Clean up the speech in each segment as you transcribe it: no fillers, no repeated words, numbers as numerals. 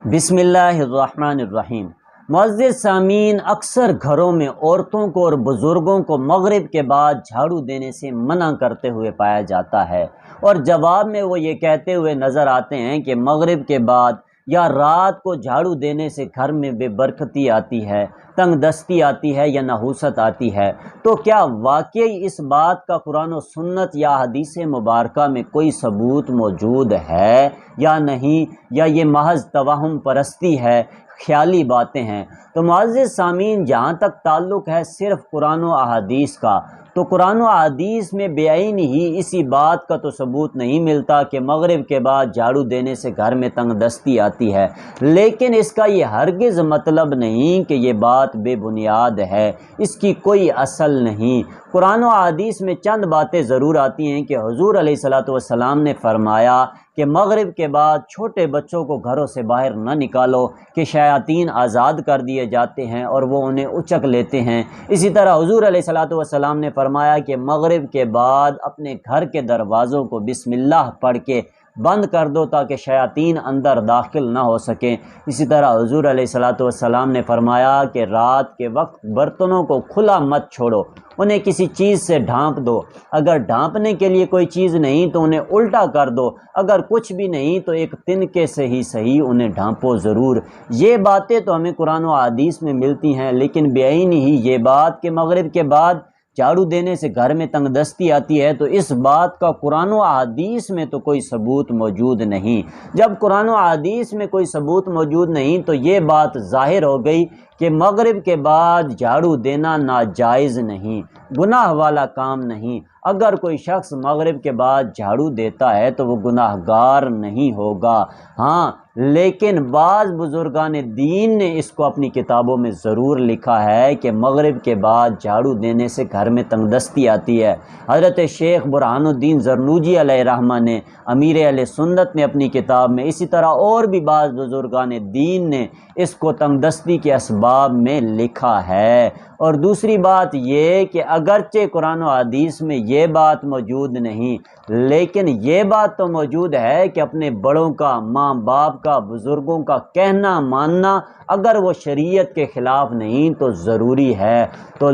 بسم اللہ الرحمن الرحیم۔ معزز سامعین، اکثر گھروں میں عورتوں کو اور بزرگوں کو مغرب کے بعد جھاڑو دینے سے منع کرتے ہوئے پایا جاتا ہے، اور جواب میں وہ یہ کہتے ہوئے نظر آتے ہیں کہ مغرب کے بعد یا رات کو جھاڑو دینے سے گھر میں بے برکتی آتی ہے، تنگ دستی آتی ہے یا نحوست آتی ہے۔ تو کیا واقعی اس بات کا قرآن و سنت یا حدیث مبارکہ میں کوئی ثبوت موجود ہے یا نہیں، یا یہ محض توہم پرستی ہے، خیالی باتیں ہیں؟ تو معزز سامعین، جہاں تک تعلق ہے صرف قرآن و احادیث کا، تو قرآن و احادیث میں بعین ہی اسی بات کا تو ثبوت نہیں ملتا کہ مغرب کے بعد جھاڑو دینے سے گھر میں تنگ دستی آتی ہے، لیکن اس کا یہ ہرگز مطلب نہیں کہ یہ بات بے بنیاد ہے، اس کی کوئی اصل نہیں۔ قرآن و احادیث میں چند باتیں ضرور آتی ہیں کہ حضور علیہ الصلوۃ والسلام نے فرمایا کہ مغرب کے بعد چھوٹے بچوں کو گھروں سے باہر نہ نکالو کہ شیاطین آزاد کر دیے جاتے ہیں اور وہ انہیں اچک لیتے ہیں۔ اسی طرح حضور علیہ الصلوۃ والسلام نے فرمایا کہ مغرب کے بعد اپنے گھر کے دروازوں کو بسم اللہ پڑھ کے بند کر دو تاکہ شیاطین اندر داخل نہ ہو سکیں۔ اسی طرح حضور علیہ الصلوۃ والسلام نے فرمایا کہ رات کے وقت برتنوں کو کھلا مت چھوڑو، انہیں کسی چیز سے ڈھانپ دو، اگر ڈھانپنے کے لیے کوئی چیز نہیں تو انہیں الٹا کر دو، اگر کچھ بھی نہیں تو ایک تنکے سے ہی صحیح انہیں ڈھانپو ضرور۔ یہ باتیں تو ہمیں قرآن و حدیث میں ملتی ہیں، لیکن بعین ہی یہ بات کہ مغرب کے بعد جھاڑو دینے سے گھر میں تنگ دستی آتی ہے، تو اس بات کا قرآن و احادیث میں تو کوئی ثبوت موجود نہیں۔ جب قرآن و احادیث میں کوئی ثبوت موجود نہیں تو یہ بات ظاہر ہو گئی کہ مغرب کے بعد جھاڑو دینا ناجائز نہیں، گناہ والا کام نہیں۔ اگر کوئی شخص مغرب کے بعد جھاڑو دیتا ہے تو وہ گناہ گار نہیں ہوگا، ہاں لیکن بعض بزرگان دین نے اس کو اپنی کتابوں میں ضرور لکھا ہے کہ مغرب کے بعد جھاڑو دینے سے گھر میں تنگ دستی آتی ہے۔ حضرت شیخ برہان الدین زرنوجی علیہ رحمہ نے، امیر اہل سنت نے اپنی کتاب میں، اسی طرح اور بھی بعض بزرگان دین نے اس کو تنگ دستی کے اسباب میں لکھا ہے۔ اور دوسری بات یہ کہ اگرچہ قرآن و حدیث میں یہ بات موجود نہیں، لیکن یہ بات تو موجود ہے کہ اپنے بڑوں کا، ماں باپ کا، بزرگوں کا کہنا ماننا اگر وہ شریعت کے خلاف نہیں تو ضروری ہے، تو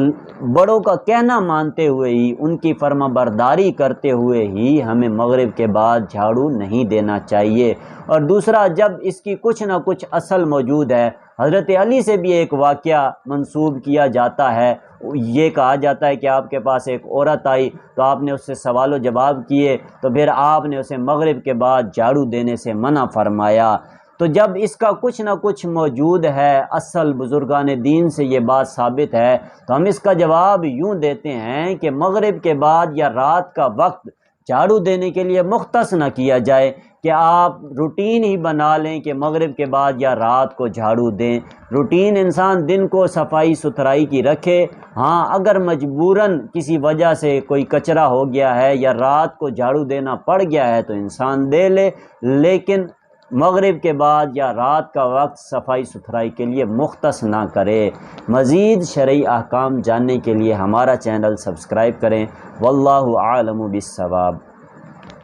بڑوں کا کہنا مانتے ہوئے ہی، ان کی فرما برداری کرتے ہوئے ہی ہمیں مغرب کے بعد جھاڑو نہیں دینا چاہیے۔ اور دوسرا، جب اس کی کچھ نہ کچھ اصل موجود ہے، حضرت علی سے بھی ایک واقعہ منسوب کیا جاتا ہے، یہ کہا جاتا ہے کہ آپ کے پاس ایک عورت آئی تو آپ نے اس سے سوال و جواب کیے، تو پھر آپ نے اسے مغرب کے بعد جھاڑو دینے سے منع فرمایا۔ تو جب اس کا کچھ نہ کچھ موجود ہے، اصل بزرگان دین سے یہ بات ثابت ہے، تو ہم اس کا جواب یوں دیتے ہیں کہ مغرب کے بعد یا رات کا وقت جھاڑو دینے کے لیے مختص نہ کیا جائے کہ آپ روٹین ہی بنا لیں کہ مغرب کے بعد یا رات کو جھاڑو دیں۔ روٹین انسان دن کو صفائی ستھرائی کی رکھے، ہاں اگر مجبوراً کسی وجہ سے کوئی کچرا ہو گیا ہے یا رات کو جھاڑو دینا پڑ گیا ہے تو انسان دے لے، لیکن مغرب کے بعد یا رات کا وقت صفائی ستھرائی کے لیے مختص نہ کرے۔ مزید شرعی احکام جاننے کے لیے ہمارا چینل سبسکرائب کریں۔ واللہ عالم بالصواب۔